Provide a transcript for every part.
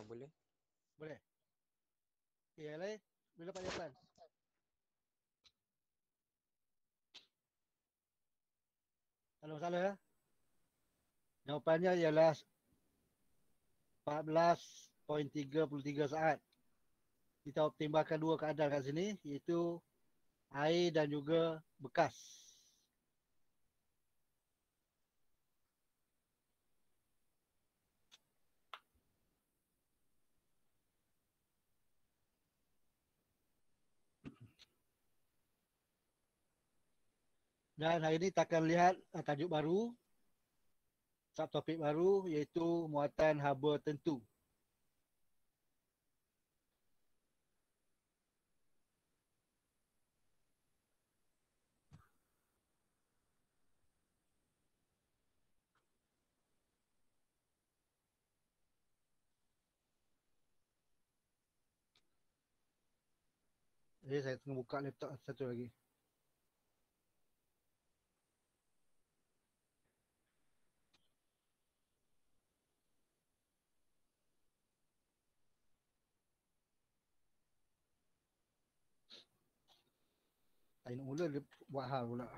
Boleh? Boleh. Okay, yang lain? Bila dapat jawapan? Tak ada masalah ya? Jawapannya ialah 14.33 saat. Kita optimalkan dua keadaan kat sini, iaitu air dan juga bekas. Dan hari ini kita akan lihat tajuk baru, subtopik baru, iaitu muatan haba tentu. Jadi saya tengah buka laptop satu lagi. Saya nak mula dia buat hal pula.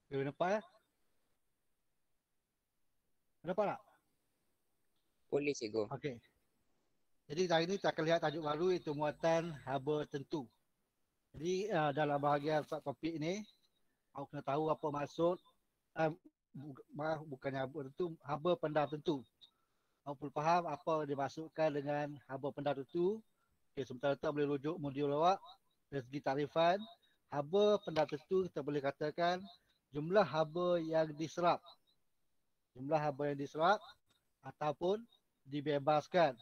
Okay, nampak ya? Nampak tak? Boleh cikgu. Okey. Jadi hari ini kita akan lihat tajuk baru, iaitu muatan haba tentu. Jadi dalam bahagian subtopik ini, awak kena tahu apa maksud bukannya haba tentu, haba pendar tentu. Awak perlu faham apa dimaksudkan dengan haba pendar tentu. Okay, sementara itu boleh rujuk modul awak. Dari segi tarifan, haba pendar tentu kita boleh katakan jumlah haba yang diserap. Jumlah haba yang diserap ataupun dibebaskan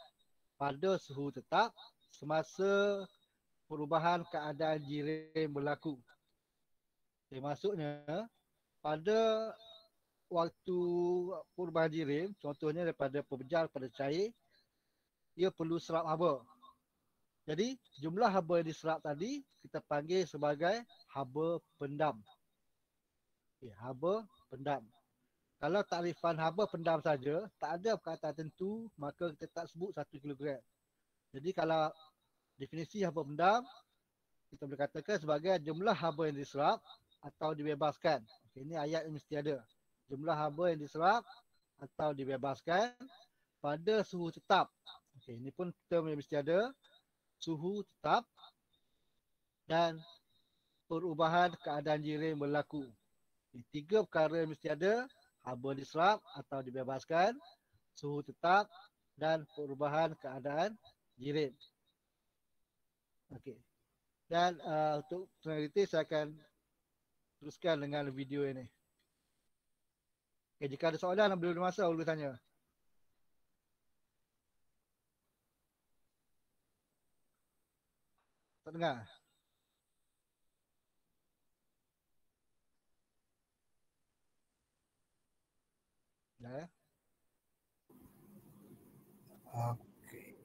pada suhu tetap semasa perubahan keadaan jirim berlaku. Okay, maksudnya pada waktu perubahan jirim, contohnya daripada pembejal pada cair, ia perlu serap haba. Jadi jumlah haba yang diserap tadi kita panggil sebagai haba pendam. Okay, haba pendam. Kalau takrifan haba pendam saja, tak ada perkataan tentu, maka kita tak sebut 1 kilogram. Jadi kalau definisi haba pendam, kita boleh katakan sebagai jumlah haba yang diserap atau dibebaskan. Okay, ini ayat yang mesti ada. Jumlah haba yang diserap atau dibebaskan pada suhu tetap. Okay, ini pun term yang mesti ada. Suhu tetap dan perubahan keadaan jirim berlaku. Okay, 3 perkara yang mesti ada. Haba diserap atau dibebaskan, suhu tetap dan perubahan keadaan jirim. Okey. Dan untuk tonaliti saya akan teruskan dengan video ini. Okay, jika ada soalan boleh masa boleh tanya. Tak dengar? Ya. Okey.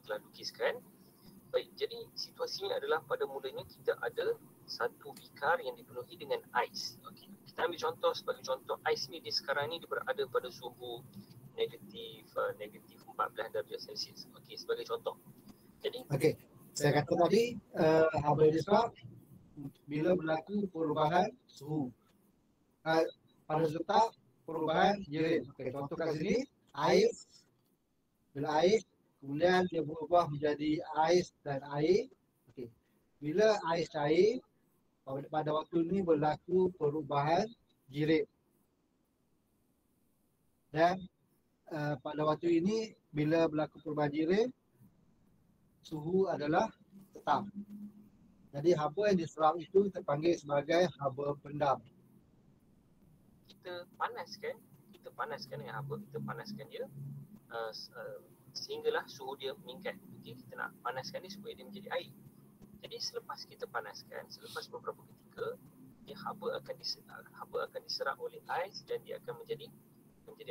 Telah lukiskan. Baik, jadi situasinya adalah pada mulanya kita ada satu bikar yang dipenuhi dengan ais. Okey, kita ambil contoh, sebagai contoh ais ni sekarang ni dia berada pada suhu negatif 14 darjah Celsius. Okey, sebagai contoh. Jadi Okey. Saya kata tadi haba diserap bila berlaku perubahan suhu. Pada tetap perubahan jirim. Okey, contoh kat sini air, bila air kemudian dia berubah menjadi ais dan air. Okey. Bila ais cair, pada waktu ini berlaku perubahan jirim. Dan pada waktu ini bila berlaku perubahan jirim, suhu adalah tetap. Jadi haba yang diserap itu kita panggil sebagai haba pendam. kita panaskan dengan haba, kita panaskan dia sehinggalah suhu dia meningkat. Okey, kita nak panaskan dia supaya dia menjadi air. Jadi selepas kita panaskan, selepas beberapa ketika, haba akan diserap oleh ais dan dia akan menjadi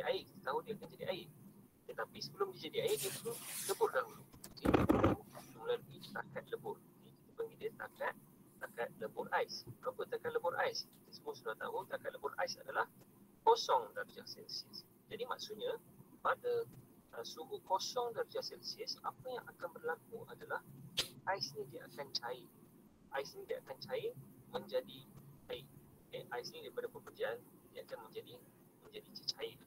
air. Kita tahu dia akan jadi air. Tetapi sebelum dia jadi air, dia perlu lebur dahulu. Okey, melalui takat lebur. Kita panggil dia takat lebur ais. Berapa takat lebur ais? Kita semua sudah tahu takat lebur ais adalah 0 darjah Celsius. Jadi maksudnya pada suhu 0 darjah Celsius, apa yang akan berlaku adalah ais ni dia akan cair. Ais ni dia akan cair menjadi air. Ais ni daripada pepejal dia akan menjadi cair.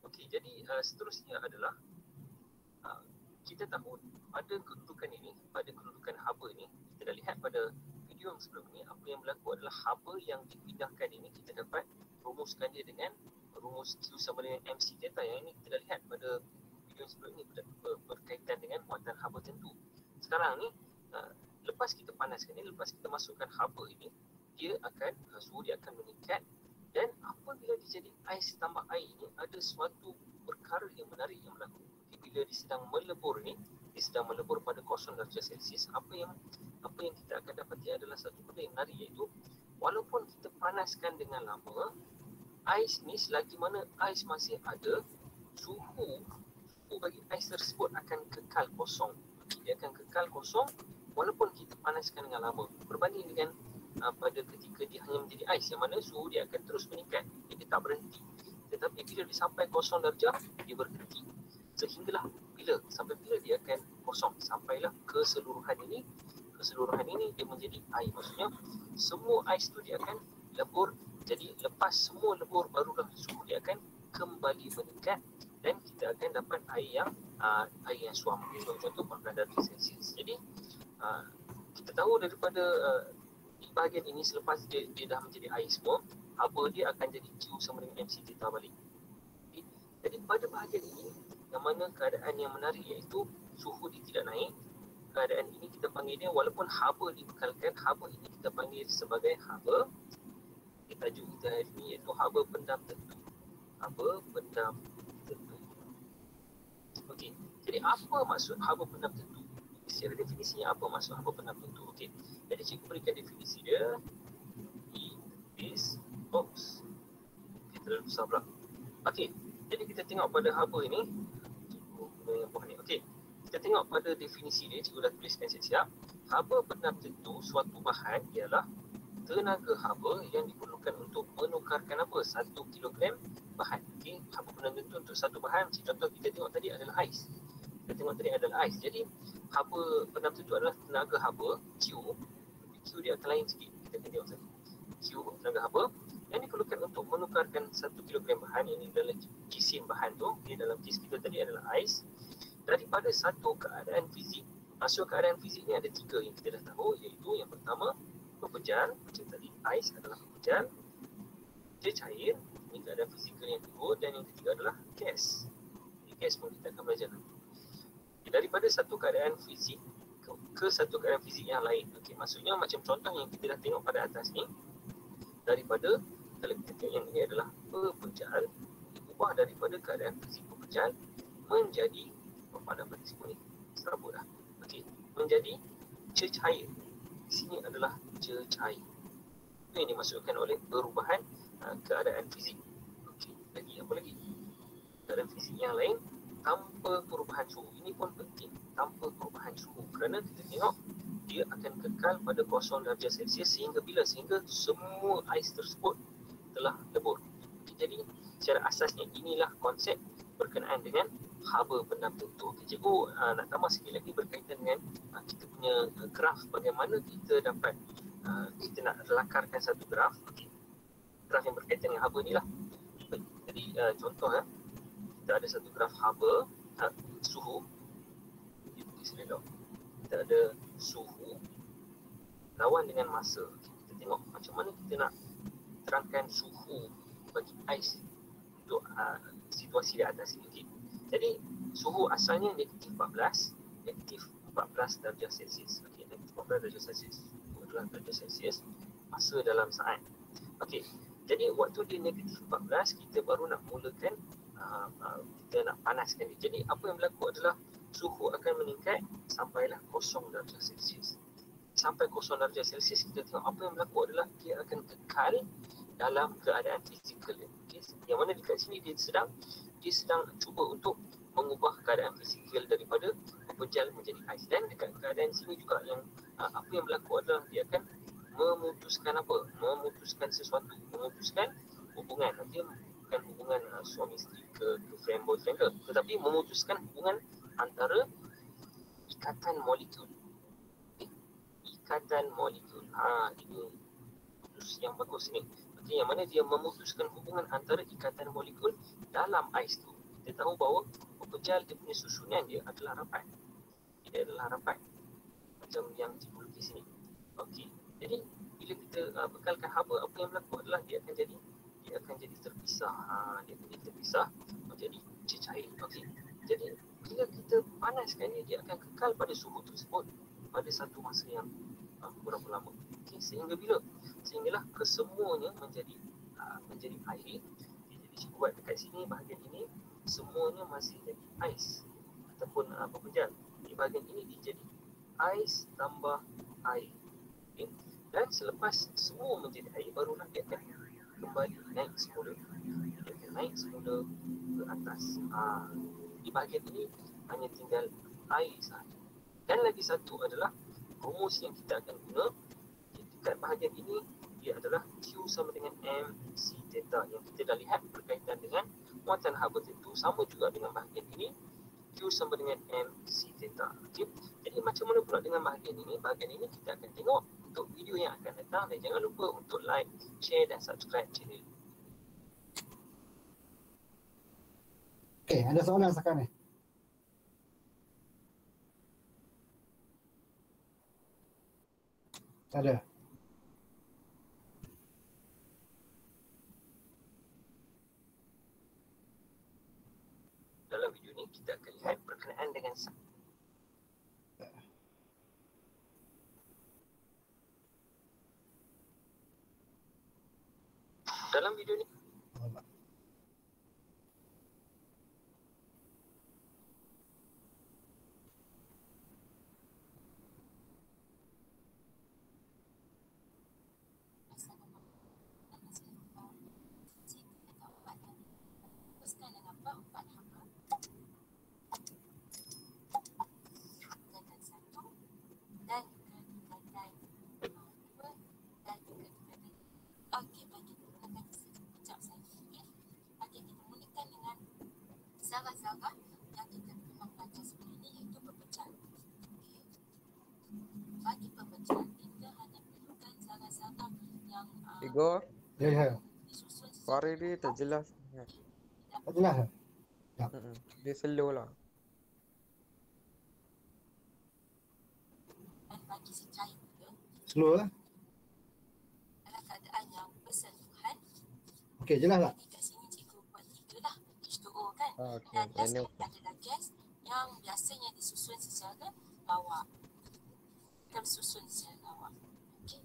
Okey, jadi seterusnya adalah kita tahu pada kedudukan haba ni, kita dah lihat pada video yang sebelum ni, apa yang berlaku adalah haba yang dipindahkan ini kita dapat rumuskan dia dengan rumus Q sama dengan MC theta. Yang ini kita dah lihat pada video sebelum ni berkaitan dengan muatan haba tentu. Sekarang ni lepas kita panaskan ni, lepas kita masukkan haba ini, dia akan suhu dia akan meningkat, dan apabila dia jadi ais tambah air ni, ada suatu perkara yang menarik yang berlaku. Bila dia sedang melebur ni, dia sedang melebur pada 0 darjah Celsius, apa yang kita akan dapati adalah satu benda yang menarik, iaitu walaupun kita panaskan dengan lama, ais ni selagi mana ais masih ada, suhu bagi ais tersebut akan kekal kosong. Dia akan kekal kosong walaupun kita panaskan dengan lama, berbanding dengan pada ketika dia hanya menjadi ais yang mana suhu dia akan terus meningkat, dia tak berhenti. Tetapi bila dia sampai 0 darjah, dia berhenti. Sampai bila dia akan kosong, sampailah keseluruhan ini dia menjadi air. Maksudnya semua ais tu dia akan lebur. Jadi lepas semua lebur, barulah suhu dia akan kembali meningkat dan kita akan dapat air yang suam. Contoh 14 darjah Celsius. Jadi kita tahu daripada di bahagian ini, selepas dia dah menjadi air semua, haba dia akan jadi Q sama dengan MC theta balik. Jadi pada bahagian ini, yang mana keadaan yang menarik iaitu suhu dia tidak naik. Keadaan ini kita panggil dia, walaupun haba dibekalkan, haba ini kita panggil sebagai haba, tajuk kita hari ini iaitu haba pendam tentu. haba pendam tentu. Okey. Jadi apa maksud haba pendam tentu? Secara definisinya apa maksud haba pendam tentu? Okey. Jadi cikgu berikan definisi dia. It is box. Kita dah besar pula. Okey. Jadi kita tengok pada haba ini. Cikgu guna yang bawah ni. Okey. Kita tengok pada definisi dia, cikgu dah tuliskan siap-siap. Haba pendam tentu suatu bahan ialah tenaga haba yang diperlukan untuk menukarkan apa? 1 kilogram bahan. Okey, haba pendam tentu untuk satu bahan. Contoh kita tengok tadi adalah ais. Kita tengok tadi adalah ais. Jadi haba pendam tentu adalah tenaga haba Q. Q dia akan lain sikit. Kita akan tengok tadi. Q tenaga haba yang diperlukan untuk menukarkan 1 kilogram bahan, ini dalam jisim bahan tu, okay, dalam kes kita tadi adalah ais, daripada satu keadaan fizik. Maksud keadaan fizik ni ada 3 yang kita dah tahu, iaitu yang pertama pepejal, macam tadi ais adalah pepejal, dia cair, ini keadaan fizikal yang kedua, dan yang ketiga adalah gas. Gas pun kita akan belajar nanti. Daripada satu keadaan fizik ke satu keadaan fizik yang lain. Okey, maksudnya macam contoh yang kita dah tengok pada atas ni, daripada kalau kita tengok yang ini adalah pepejal, diubah daripada keadaan fizik pepejal menjadi apa pada sini ni serabut dah. Okey, menjadi cecair. Di sini adalah cecair. Itu yang dimaksudkan oleh perubahan keadaan fizik. Okey, lagi apa lagi? Keadaan fizik yang lain tanpa perubahan suhu. Ini pun penting, tanpa perubahan suhu, kerana kita tengok dia akan kekal pada 0 darjah Celsius sehingga bila? Sehingga semua ais tersebut telah lebur. Jadi secara asasnya inilah konsep berkenaan dengan haba pendam tentu. Okay, cikgu nak tambah sikit lagi berkaitan dengan kita punya graf, bagaimana kita dapat kita nak lakarkan satu graf. Okay. Graf yang berkaitan dengan haba ni lah. Jadi contoh kita ada satu graf haba suhu. Kita ada suhu lawan dengan masa. Kita tengok macam mana kita nak terangkan suhu bagi ais untuk situasi di atas ini. Okay. Jadi suhu asalnya negatif 14 darjah Celsius. Okey, negatif 14 darjah Celsius. 14 darjah Celsius masa dalam saat. Okey. Jadi waktu dia negatif 14 kita baru nak mulakan kita nak panaskan dia. Jadi apa yang berlaku adalah suhu akan meningkat sampailah 0 darjah Celsius. Sampai 0 darjah Celsius kita tengok apa yang berlaku adalah dia akan kekal dalam keadaan fizikal. Okay. Yang mana dekat sini dia sedang cuba untuk mengubah keadaan fizikal daripada pepejal menjadi ais. Dan dekat keadaan sini juga yang apa yang berlaku adalah dia akan memutuskan apa? Memutuskan sesuatu, memutuskan hubungan. Dia bukan hubungan suami isteri ke friend boyfriend ke, tetapi memutuskan hubungan antara ikatan molekul. Ikatan molekul. Ini putus yang bagus ni. Okay, yang mana dia memutuskan hubungan antara ikatan molekul dalam ais tu. Kita tahu bahawa pepejal dia punya susunan dia adalah rapat. Dia adalah rapat. Macam yang cikgu lukis sini. Okey. Jadi bila kita bekalkan haba, apa yang berlaku adalah dia akan jadi terpisah. Dia akan jadi terpisah menjadi cecair. Okey. Jadi bila kita panaskan dia akan kekal pada suhu tersebut pada satu masa yang berapa lama. Okey, sehingga bila? Sehinggalah kesemuanya menjadi air. Jadi cikgu buat dekat sini bahagian ini semuanya masih jadi ais ataupun pepejal. Di bahagian ini dia jadi ais tambah air. Okay. Dan selepas semua menjadi air, barulah dia akan kembali naik semula. Dia akan naik semula ke atas. Di bahagian ini hanya tinggal air sahaja. Dan lagi satu adalah rumus yang kita akan guna. Dekat bahagian ini dia adalah Q sama dengan MC theta yang kita dah lihat berkaitan dengan muatan haba tentu. Sama juga dengan bahagian ini, Q sama dengan MC theta. Okay. Jadi macam mana pula dengan bahagian ini? Bahagian ini kita akan tengok untuk video yang akan datang. Dan jangan lupa untuk like, share dan subscribe channel. Okey, ada soalan sekarang ni? Tak ada. Dalam video ini kita akan lihat berkenaan dengan dalam video ini sejarah yang kita memang belajar sebelum ini iaitu pepecah. Okay. Bagi pepecah, kita hanya perlukan zarah-zarah yang Igor, Ya. disusun suara secara dia tak jelas. Tak jelas. Dia slow lah. dan bagi si cair pula Slow lah. dalam keadaan yang bersentuhan. Okey, jelas tak? Jadi kat sini cikgu buat 3 lah, H2O kan. Okey. Dan gas Ini ni adalah gas yang biasanya disusun secara lawak. Tersusun secara lawak. Okey.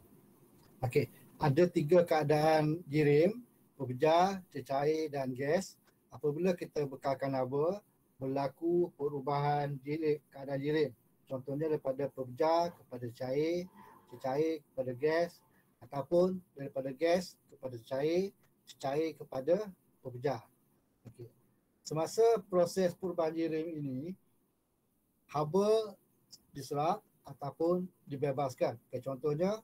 Okey. Ada 3 keadaan jirim, pepejah, cecair dan gas. Apabila kita bekalkan haba, berlaku perubahan jirim, keadaan jirim. Contohnya daripada pepejah kepada cair, cecair kepada gas, ataupun daripada gas kepada cair, cecair kepada pepejah. Okey. Semasa proses perubahan jirim ini, haba diserap ataupun dibebaskan. Okay, contohnya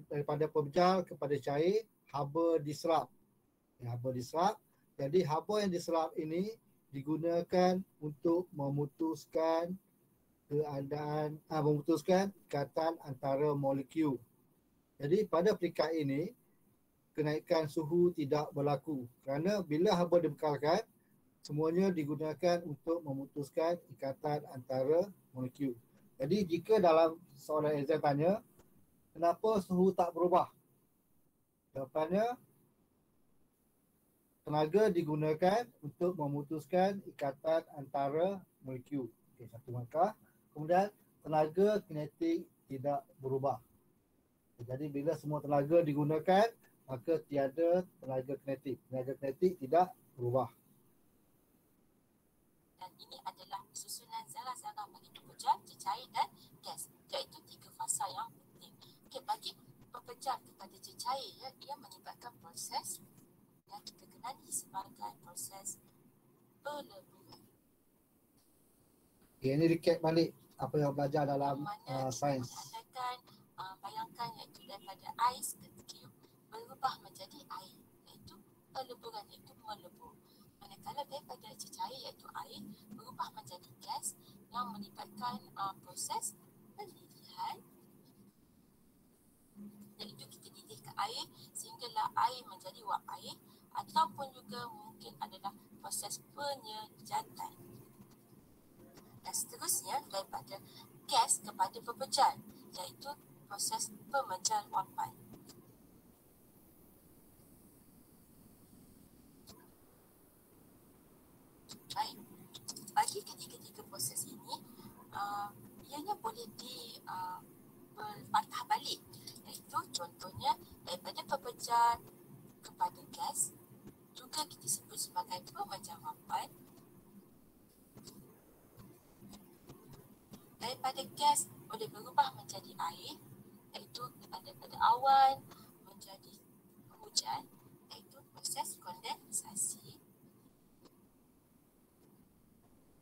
daripada pepejah kepada cair, haba diserap. Haba diserap. Jadi haba yang diserap ini digunakan untuk memutuskan ikatan antara molekul. Jadi pada peringkat ini, kenaikan suhu tidak berlaku kerana bila haba dibekalkan, semuanya digunakan untuk memutuskan ikatan antara molekul. Jadi jika dalam soalan exam tanya, kenapa suhu tak berubah? Jawapannya, tenaga digunakan untuk memutuskan ikatan antara molekul. Okey, satu markah. Kemudian tenaga kinetik tidak berubah. Jadi bila semua tenaga digunakan, maka tiada tenaga kinetik. Tenaga kinetik tidak berubah. Dan ini adalah susunan zarah-zarah bagi pepejah, cecair dan gas. Iaitu 3 fasa yang penting. Okey, bagi pepejah kepada cecair, ia menyebabkan proses yang kita kenali sebagai proses peleburan. Okay, ini recap balik apa yang belajar dalam sains. Andaikan bayangkan iaitu daripada ais ke cube berubah menjadi air, iaitu peleburan, iaitu melebur. Manakala daripada cecair iaitu air berubah menjadi gas yang melibatkan proses pendidih, iaitu kita didih ke air sehinggalah air menjadi wap air, ataupun juga mungkin adalah proses penyejatan. Dan seterusnya daripada gas kepada pepejal, iaitu proses pemejal wapan. Baik, bagi ketiga-tiga proses ini, ianya boleh patah balik, iaitu contohnya daripada pepejal kepada gas, juga kita sebut sebagai pemejal wapan. Daripada gas boleh berubah menjadi air, iaitu daripada awan menjadi hujan, iaitu proses kondensasi.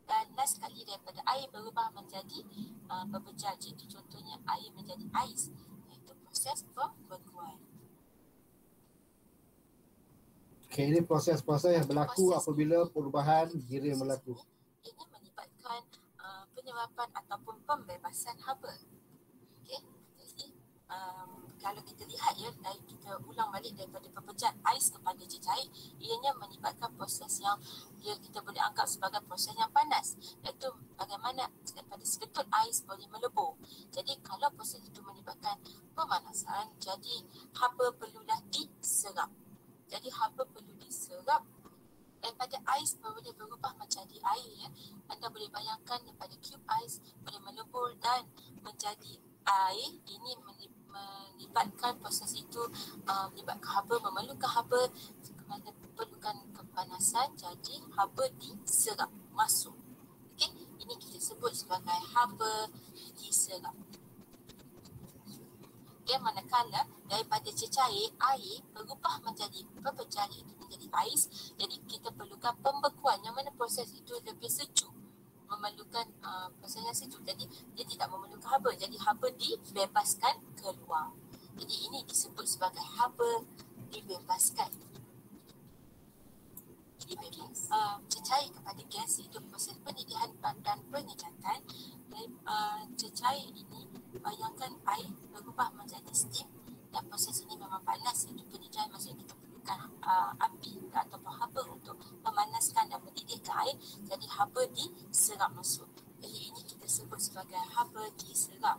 Dan last sekali daripada air berubah menjadi pepejal, iaitu contohnya air menjadi ais, iaitu proses pembekuan. Okay, ini proses-proses yang berlaku apabila perubahan jirim berlaku. Ini melibatkan penyerapan ataupun pembebasan haba. Okey, jadi kalau kita lihat kita ulang balik daripada pepejal ais kepada cecair, ianya melibatkan proses yang kita boleh anggap sebagai proses yang panas, iaitu bagaimana daripada seketut ais boleh melebur. Jadi kalau proses itu melibatkan pemanasan, jadi haba perlulah diserap. Jadi haba perlu diserap. Daripada ais boleh berubah menjadi air. Anda boleh bayangkan daripada cube ais boleh melebur dan menjadi air. Ini melibatkan proses itu, melibatkan haba, memerlukan haba, perlukan kepanasan, jadi haba diserap masuk. Okey, ini kita sebut sebagai haba diserap. Okay, manakala daripada cecair, air berubah menjadi pepejal, iaitu menjadi ais. Jadi kita perlukan pembekuan, yang mana proses itu lebih sejuk, memerlukan proses yang sejuk. Jadi dia tidak memerlukan haba, jadi haba dibebaskan keluar. Jadi ini disebut sebagai haba dibebaskan. cecair kepada gas, iaitu proses pendidihan dan pengecatan. Cecair ini bayangkan air berubah menjadi steam, dan proses ini memang panas, iaitu pendidihan maksudnya kita perlukan api ataupun haba untuk memanaskan dan mendidihkan air, jadi haba diserap masuk. Jadi ini kita sebut sebagai haba diserap.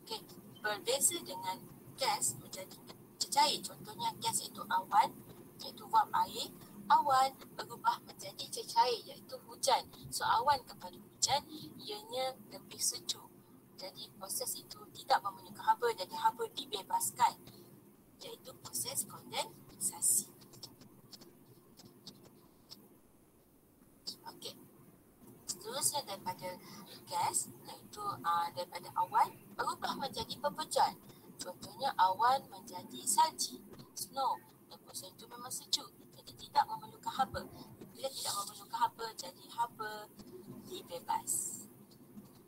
Okey, berbeza dengan gas menjadi cecair. Contohnya gas iaitu awan, iaitu wap air. Awan berubah menjadi cecair, iaitu hujan. So awan kepada hujan ianya lebih sejuk. Jadi proses itu tidak memerlukan haba, jadi haba dibebaskan, iaitu proses kondensasi. Okey. Seterusnya daripada gas, iaitu daripada awan berubah menjadi pepejan. Contohnya awan menjadi salji, snow. Dan proses itu memang sejuk, jadi tidak memerlukan haba. Bila tidak memerlukan haba, jadi haba dibebas.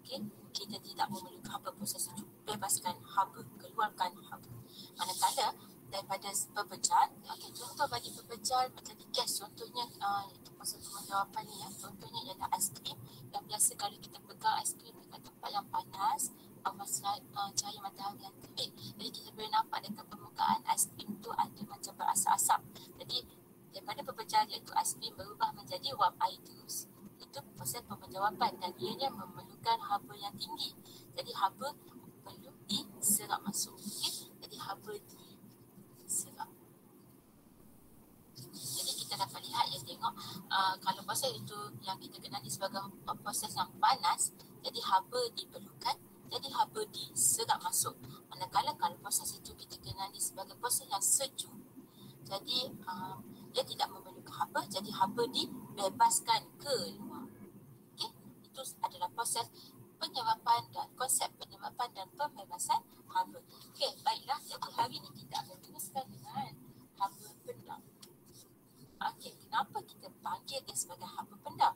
Okey, kita tidak memerlukan haba proses sejuk, bebaskan haba, keluarkan haba. Manakala daripada pepejan, contoh bagi pepejan menjadi gas, contohnya itu proses penjawapan ni ya. Contohnya ialah aiskrim, yang biasa kalau kita pegang aiskrim dekat tempat yang panas, cahaya matahari yang terbit, jadi kita boleh nampak dekat permukaan aiskrim tu ada macam berasap-asap. Jadi daripada pepejan, iaitu aiskrim berubah menjadi wap air terus. Itu proses penjawapan dan ianya memerlukan haba yang tinggi. Jadi haba perlu diserap masuk. Okay? Jadi haba diserap. Jadi kita dapat lihat yang tengok kalau proses itu yang kita kenali sebagai proses yang panas, jadi haba diperlukan, jadi haba diserap masuk. Manakala kalau proses itu kita kenali sebagai proses yang sejuk, jadi dia tidak memerlukan haba, jadi haba dibebaskan keluar. Okey, itu adalah proses penyerapan dan konsep penyerapan dan pembebasan haba. Okey, baiklah, jadi hari ini kita akan teruskan dengan haba pendam. Okey, kenapa kita panggil dia sebagai haba pendam?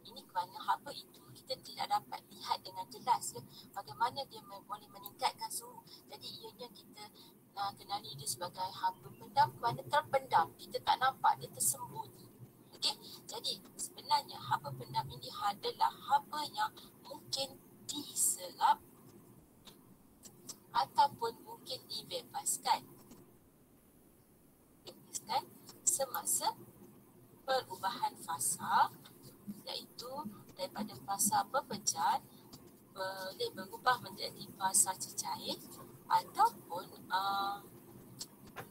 Ini kerana haba itu kita tidak dapat lihat dengan jelas ya, bagaimana dia boleh meningkatkan suhu. Jadi ianya kita kenali dia sebagai haba pendam kerana terpendam, kita tak nampak, dia tersembunyi. Okey, jadi sebenarnya haba pendam ini adalah haba yang mungkin diserap ataupun mungkin dibebaskan semasa perubahan fasa, iaitu daripada fasa pepejan boleh berubah menjadi fasa cecair, ataupun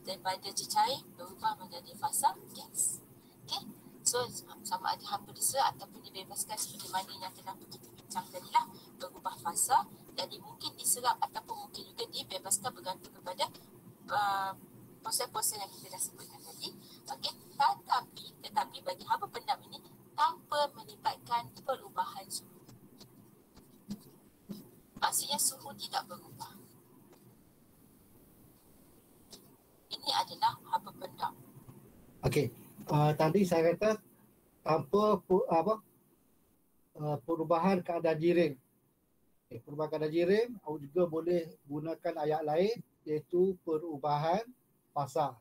daripada cecair berubah menjadi fasa gas. Okey, so sama ada haba diserap ataupun dibebaskan seperti mana yang telah kita bincang tadi lah, berubah fasa, jadi mungkin diserap ataupun mungkin juga dibebaskan bergantung kepada proses-proses yang kita dah sebutkan tadi. Okey, tetapi bagi haba pendam ini tanpa melibatkan perubahan suhu. Maksudnya suhu tidak berubah. Ini adalah haba pendam. Okey, tadi saya kata tanpa perubahan keadaan jirim. Okay, perubahan keadaan jirim, awak juga boleh gunakan ayat lain, iaitu perubahan fasa.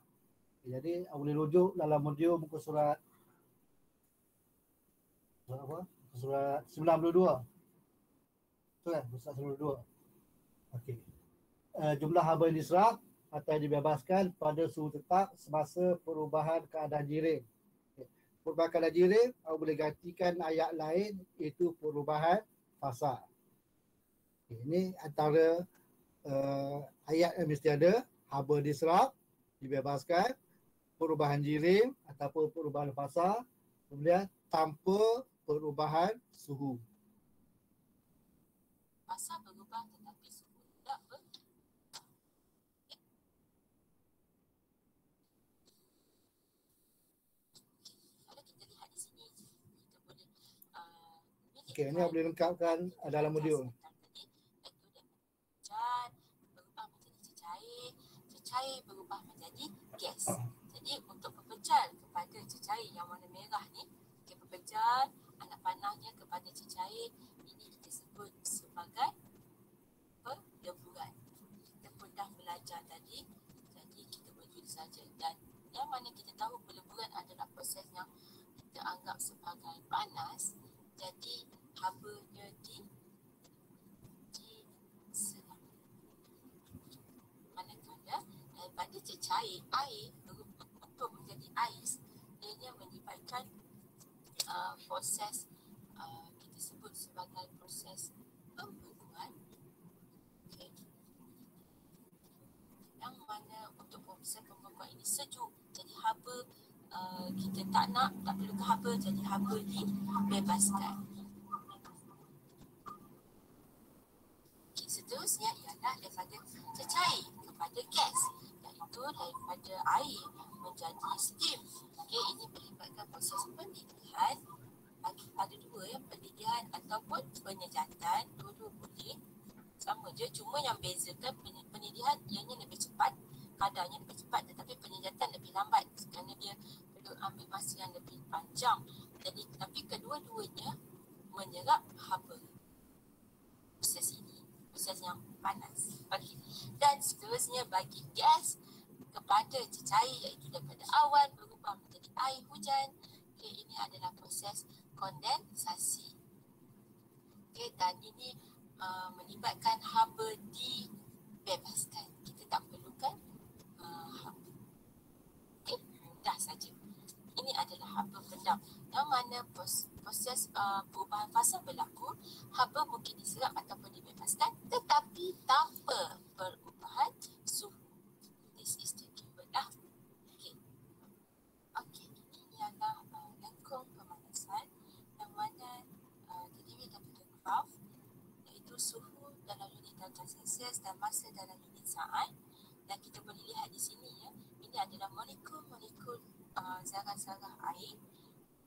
Okay, jadi awak boleh rujuk dalam modul muka surat Surat 92. Betul kan? Surat 92. Okey. Jumlah haba yang diserap atau yang dibebaskan pada suhu tetap semasa perubahan keadaan jirim. Okay. Perubahan keadaan jirim, awak boleh gantikan ayat lain, iaitu perubahan fasa. Okay. Ini antara ayat yang mesti ada: haba diserap, dibebaskan, perubahan jirim ataupun perubahan fasa, kemudian tanpa perubahan suhu. Fasa berubah tetapi suhu tidak berubah. Kalau kita lihat di sini, kita boleh Okey, ini boleh lengkapkan dalam modul. Berubah menjadi cecair, cecair berubah menjadi gas. Jadi untuk pepejan kepada cecair yang warna merah ni, pepejan anak panahnya kepada cecair, ini kita sebut sebagai peleburan. Kita pun dah belajar tadi, jadi kita betul saja. Dan yang mana kita tahu peleburan adalah proses yang kita anggap dianggap sebagai panas, jadi habanya diserap. Manakala daripada cecair air untuk menjadi ais, ianya melibatkan proses kita sebut sebagai proses pembekuan. Okay. Yang mana untuk proses pembekuan ini sejuk, jadi haba kita tak perlu ke haba, jadi haba dibebaskan. Okay, seterusnya ialah daripada cecair kepada gas, iaitu daripada air menjadi steam. Okay, ini melibatkan proses pendidih. Ada dua ya, pendidih ataupun penyejatan, dua-dua boleh. Sama je, cuma yang bezakan pendidihan ianya lebih cepat, kadarnya lebih cepat, tetapi penyejatan lebih lambat kerana dia perlu ambil masa yang lebih panjang. Jadi tapi kedua-duanya menyerap haba. Proses ini, proses yang panas. Okey. Dan seterusnya bagi gas kepada cecair, iaitu daripada awan berubah menjadi air hujan. Okey, ini adalah proses kondensasi. Okey, dan ini melibatkan haba dibebaskan. Kita tak perlukan haba. Okey, mudah saja. Ini adalah haba pendam. Yang mana proses perubahan fasa berlaku, haba mungkin diserap ataupun dibebaskan, tetapi tanpa perubahan suhu. This is the keyword lah. Okey. Okey, ini ialah lengkung pemanasan yang mana terdiri daripada graf, iaitu suhu dalam unit darjah Celsius dan masa dalam unit saat. Dan kita boleh lihat di sini ya, ini adalah molekul-molekul zarah-zarah air,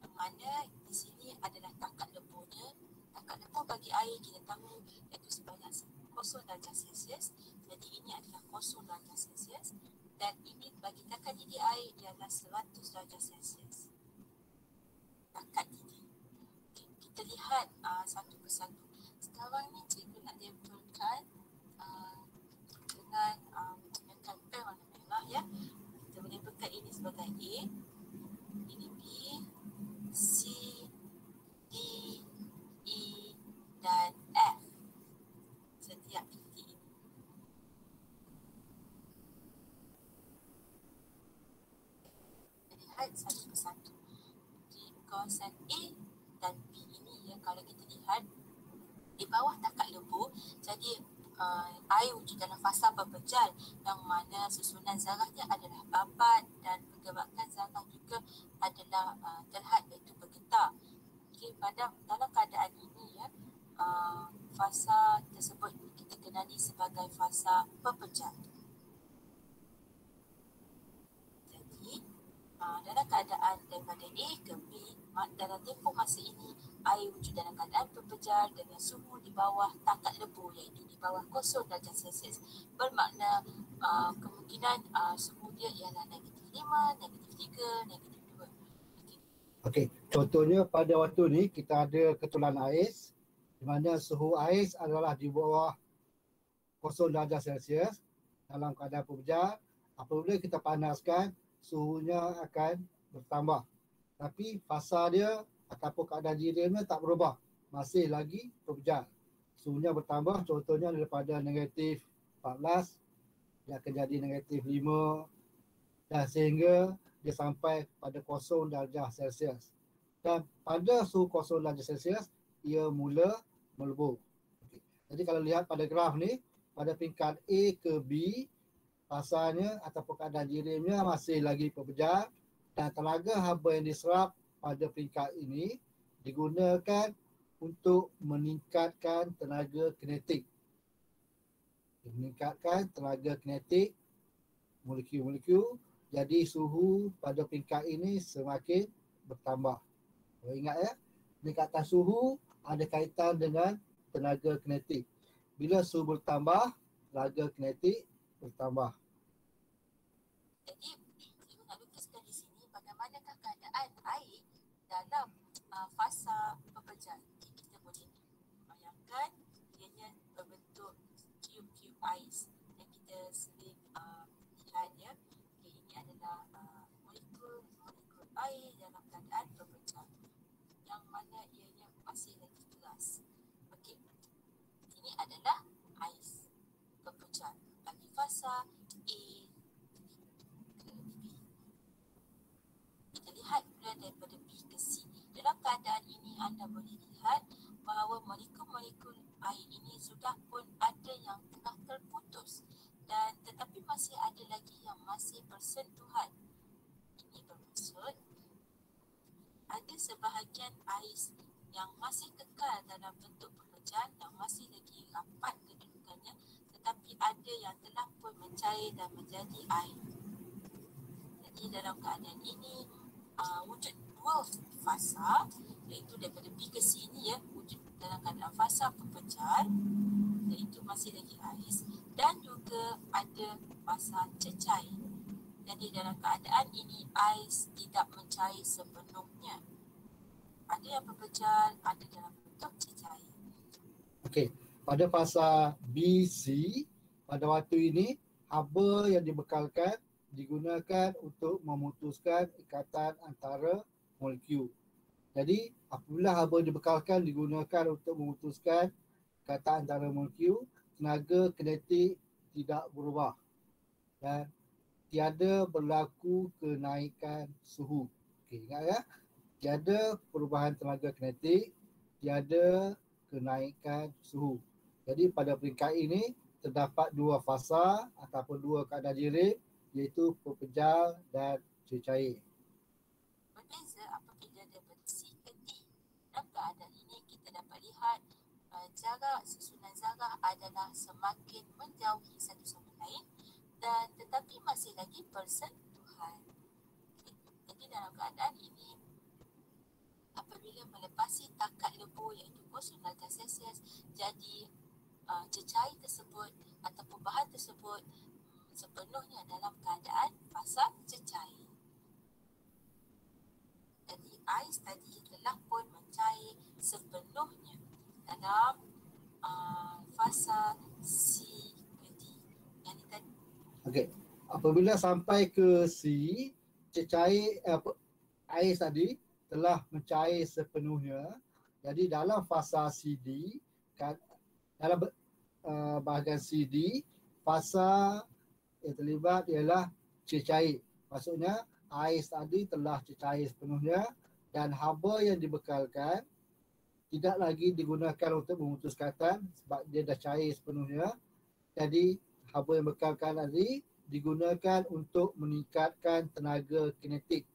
yang mana di sini adalah takat lebuhnya. Takat lebuh bagi air kita tahu iaitu sebanyak 0 darjah Celsius. Jadi ini adalah 0 darjah Celsius, dan ini bagi takat didih air ialah 100 darjah Celsius. Takat didih. Okay, kita lihat satu persatu. Sekarang ni cikgu nak labelkan dengan pen warna merah ya. Kita boleh labelkan ini sebagai A, ini B, C, D, E dan F. Setiap titik ini. Kita lihat satu persatu. Di kawasan A dan B ini ya, kalau kita lihat di bawah takat lebuh, jadi air wujud dalam fasa berpejal, yang mana susunan zarahnya adalah babat dan pergerakan zarah juga adalah terhad, iaitu bergetar. Okay, dalam keadaan ini ya, fasa tersebut kita kenali sebagai fasa berpejal. Jadi dalam keadaan daripada A ke B, dalam tempoh masa ini air wujud dalam keadaan berpejal dengan suhu di bawah takat lebuh, iaitu di bawah 0 darjah Celsius. Bermakna kemungkinan suhu dia ialah -5, -3, -2. Okey, contohnya pada waktu ni kita ada ketulan ais di mana suhu ais adalah di bawah 0 darjah Celsius dalam keadaan berpejal. Apabila kita panaskan, suhunya akan bertambah. Tapi fasa dia ataupun keadaan jirimnya tak berubah, masih lagi berpejal. Suhunya bertambah, contohnya daripada -14 dia akan jadi -5 dan sehingga dia sampai pada 0 darjah Celsius. Dan pada suhu 0 darjah Celsius ia mula melebur. Okay. Jadi kalau lihat pada graf ni, pada peringkat A ke B, fasanya ataupun keadaan jirimnya masih lagi berpejal, dan tenaga haba yang diserap pada peringkat ini digunakan untuk meningkatkan tenaga kinetik. Meningkatkan tenaga kinetik molekul-molekul, jadi suhu pada peringkat ini semakin bertambah. Ingat ya, peningkatan suhu ada kaitan dengan tenaga kinetik. Bila suhu bertambah, tenaga kinetik bertambah. Jadi saya nak lukiskan di sini bagaimanakah keadaan air dalam fasa berpejal. Kita boleh bayangkan ianya berbentuk cube-cube ais yang kita sering lihat ya. Okay, ini adalah molekul air dalam keadaan berpecah. masih lagi keras. Okey. Ini adalah ais berpejar bagi fasa A ke B. Kita lihat pula daripada B ke C. Dalam keadaan ini anda boleh lihat bahawa molekul-molekul air ini sudah pun ada yang telah terputus dan tetapi masih ada lagi yang masih bersentuhan. Ini bermaksud ada sebahagian ais yang masih kekal dalam bentuk pekerjaan yang masih lagi rapat kedudukannya, tetapi ada yang telah pun mencair dan menjadi air. Jadi dalam keadaan ini wujud dua fasa, iaitu daripada B ke C ni ya, wujud dalam keadaan fasa pepejar iaitu masih lagi ais, dan juga ada fasa cecair. Jadi dalam keadaan ini ais tidak mencair sepenuhnya. Ada yang berpejar, ada dalam bentuk cecair. Okey, pada fasa BC, pada waktu ini haba yang dibekalkan digunakan untuk memutuskan ikatan antara molekul. Jadi apabila haba dibekalkan digunakan untuk memutuskan ikatan antara molekul, tenaga kinetik tidak berubah dan tiada berlaku kenaikan suhu. Okey, ingat ya? Tiada perubahan tenaga kinetik, tiada kenaikan suhu. Jadi pada peringkat ini terdapat dua fasa ataupun dua keadaan jirim, iaitu pepejar dan cecair. Berbeza apabila daripada C ke D. Dalam keadaan ini kita dapat lihat jarak susunan zarah adalah semakin menjauhi satu sama lain dan tetapi masih lagi bersentuhan. Okay. Jadi dalam keadaan ini apabila melepasi takat lebur iaitu 0 darjah Celsius, jadi cecair tersebut ataupun bahan tersebut sepenuhnya dalam keadaan fasa cecair. Jadi ais tadi telah pun mencair sepenuhnya dalam fasa C ke D. Yang ini tadi. Okey, apabila sampai ke C, cecair air tadi telah mencair sepenuhnya. Jadi dalam fasa CD, dalam bahagian CD, fasa yang terlibat ialah cecair. Maksudnya air tadi telah cecair sepenuhnya dan haba yang dibekalkan tidak lagi digunakan untuk memutus ikatan sebab dia dah cair sepenuhnya. Jadi haba yang bekalkan tadi digunakan untuk meningkatkan tenaga kinetik.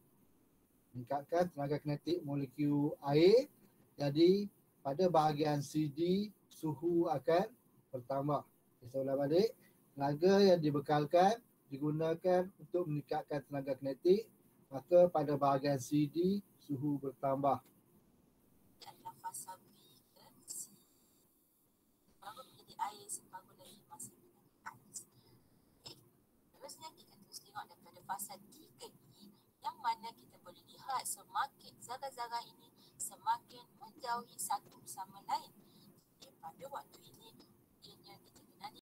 Meningkatkan tenaga kinetik molekul air. Jadi pada bahagian CD suhu akan bertambah. Saya ulang balik. Tenaga yang dibekalkan digunakan untuk meningkatkan tenaga kinetik, maka pada bahagian CD suhu bertambah. Adalah fasa B ke C. Baru menjadi air, separuh lagi masih menjadi ais. Okay. Terusnya kita terus tengok daripada fasa D ke E, yang mana kita boleh lihat semakin zarah-zarah ini semakin menjauhi satu sama lain. Jadi pada waktu ini ianya kita kenali